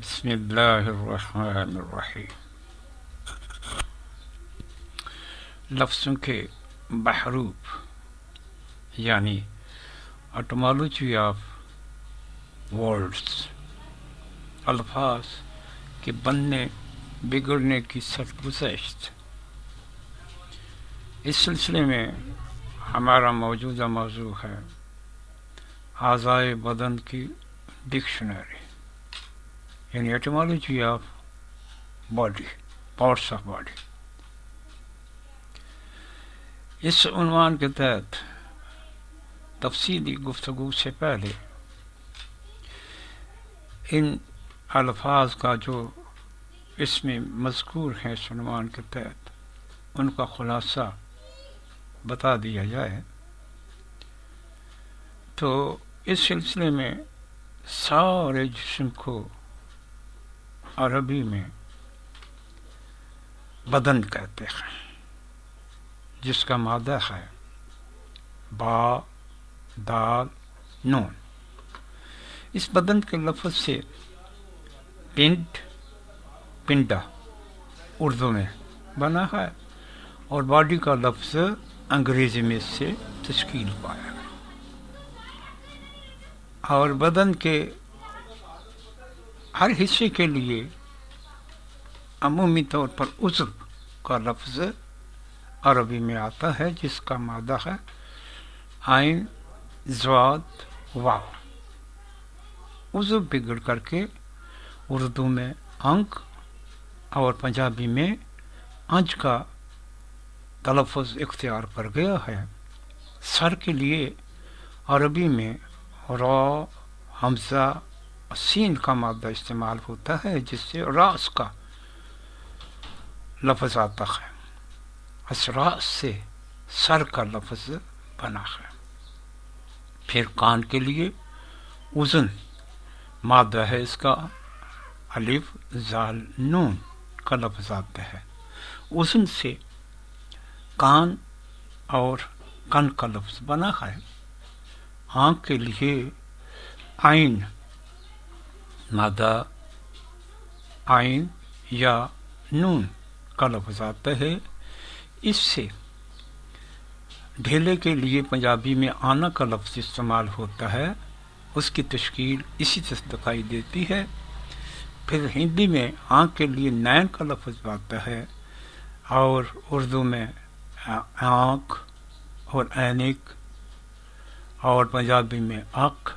بسم اللہ الرحمن الرحیم. لفظوں کے بحروب یعنی اٹمالوجی آف ورڈز، الفاظ کے بننے بگڑنے کی سرگزشت. اس سلسلے میں ہمارا موجودہ موضوع ہے اعضائے بدن کی ڈکشنری، یعنی etymology of body, parts of body. اس عنوان کے تحت تفصیلی گفتگو سے پہلے ان الفاظ کا جو اس میں مذکور ہیں اس عنوان کے تحت، ان کا خلاصہ بتا دیا جائے تو اس سلسلے میں سارے جسم کو عربی میں بدن کہتے ہیں، جس کا مادہ ہے با، دال، نون. اس بدن کے لفظ سے پنڈ، پنڈا اردو میں بنا ہے، اور باڈی کا لفظ انگریزی میں اس سے تشکیل پایا ہے. اور بدن کے ہر حصے کے لیے عمومی طور پر عضو کا لفظ عربی میں آتا ہے، جس کا مادہ ہے عین، ضاد، واو. عضو بگڑ کر کے اردو میں انگ اور پنجابی میں انج کا تلفظ اختیار کر گیا ہے. سر کے لیے عربی میں را، حمزہ، سین کا مادہ استعمال ہوتا ہے، جس سے راس کا لفظ آتا ہے. اسراس سے سر کا لفظ بنا ہے. پھر کان کے لیے اذن مادہ ہے، اس کا الف، زال، نون کا لفظ آتا ہے. اذن سے کان اور کن کا لفظ بنا ہے. آنکھ کے لیے عین مادہ عین یا نون کا لفظ آتا ہے. اس سے ڈھیلے کے لیے پنجابی میں آنا کا لفظ استعمال ہوتا ہے، اس کی تشکیل اسی طرح دکھائی دیتی ہے. پھر ہندی میں آنکھ کے لیے نین کا لفظ آتا ہے، اور اردو میں آنکھ اور اینک، اور پنجابی میں آنکھ،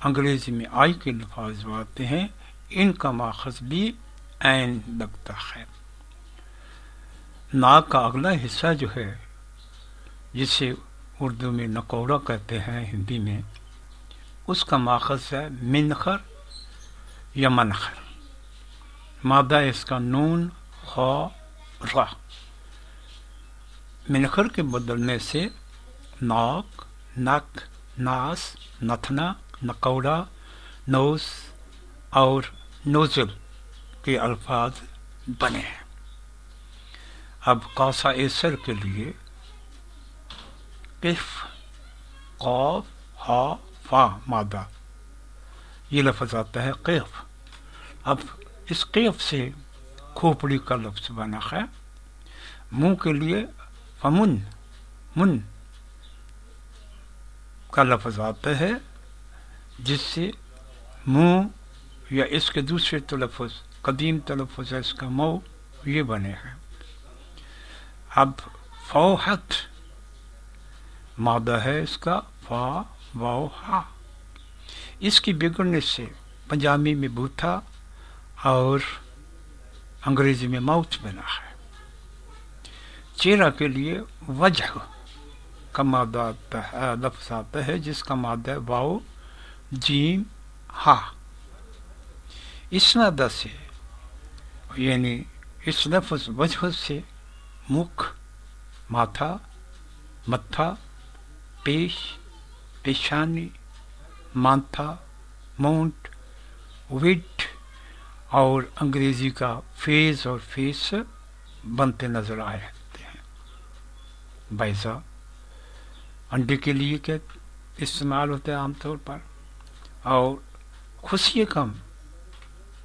انگریزی میں آئی کے لفظ آتے ہیں. ان کا ماخذ بھی عین لگتا ہے. ناک کا اگلا حصہ جو ہے، جسے اردو میں نکوڑا کہتے ہیں، ہندی میں اس کا ماخذ ہے منخر یا منخر. مادہ اس کا نون، خا، را. منخر کے بدلنے سے ناک، نک، ناس، نتنا، نکوڑا، نوز اور نوزل کے الفاظ بنے ہیں. اب قاسا سر کے لیے قف، قاف، ہا، فا مادہ، یہ لفظ آتا ہے قیف. اب اس قیف سے کھوپڑی کا لفظ بنا ہے. منہ کے لیے فمن، من کا لفظ آتا ہے، جس سے منہ یا اس کے دوسرے تلفظ، قدیم تلفظ ہے اس کا مو، یہ بنے ہیں. اب فوحت مادہ ہے اس کا فا، واو، ہا. اس کی بگڑنے سے پنجابی میں بوتھا اور انگریزی میں ماؤتھ بنا ہے. چہرہ کے لیے وجہ کا مادہ لفظ آتا ہے، جس کا مادہ واو، جیم، ہا. اس مادہ سے یعنی اس لفظ وجہ سے مکھ، ماتھا، متھا، پیش، پیشانی، مانتھا، مونٹ، وڈ اور انگریزی کا فیز اور فیس بنتے نظر آئے ہیں. بیضا انڈے کے لیے کیا استعمال ہوتا ہے عام طور پر. اور خصیے کم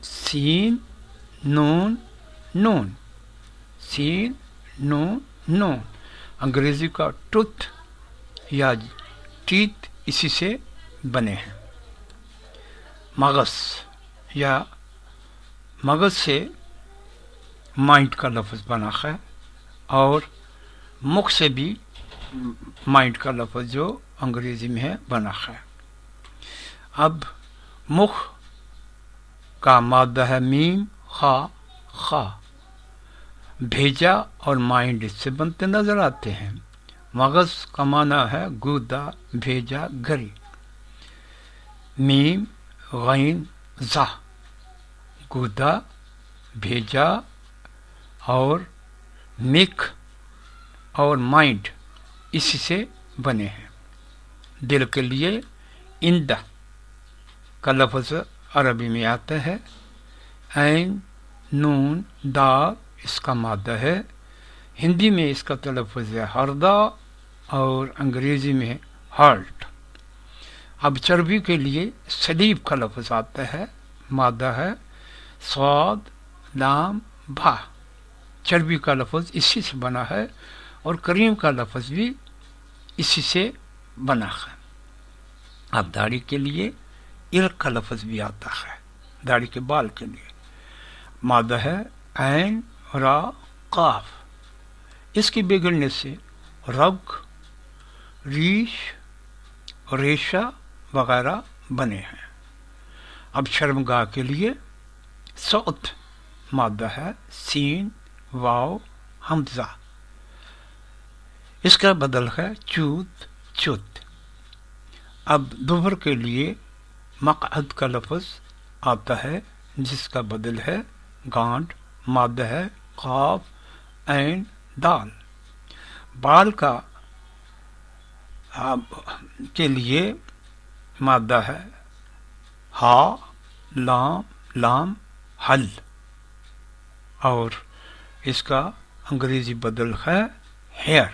سین نون نون، سین نون نون. انگریزی کا ٹوتھ یا ٹیتھ اسی سے بنے ہیں. مغز یا مغز سے مائنڈ کا لفظ بنا ہے، اور مخ سے بھی مائنڈ کا لفظ جو انگریزی میں ہے بنا ہے. اب مخ کا مادہ ہے میم خا خا. بھیجا اور مائنڈ اس سے بنتے نظر آتے ہیں. مغز کا معنی ہے گودا بھیجا گری. میم غین زا، گودا بھیجا اور مکھ اور مائنڈ اسی سے بنے ہیں. دل کے لیے اندہ کا لفظ عربی میں آتا ہے. عین نون دا اس کا مادہ ہے. ہندی میں اس کا تلفظ ہے ہردا اور انگریزی میں ہارٹ. اب چربی کے لیے سلیب کا لفظ آتا ہے، مادہ ہے صاد لام بھا. چربی کا لفظ اسی سے بنا ہے اور کریم کا لفظ بھی اسی سے بنا ہے. اب داڑھی کے لیے عرق کا لفظ بھی آتا ہے، داڑھی کے بال کے لیے. مادہ ہے عین را قاف. اس کی بگڑنے سے رگ، ریش، ریشہ وغیرہ بنے ہیں. اب شرمگاہ کے لیے صوت، مادہ ہے سین واو حمزہ. اس کا بدل ہے چوت چت. اب دبر کے لیے مقعد کا لفظ آتا ہے جس کا بدل ہے گانٹ، مادہ ہے قاف عین دال. بال کا کے لیے مادہ ہے ہا لام لام حل، اور اس کا انگریزی بدل ہے ہیئر.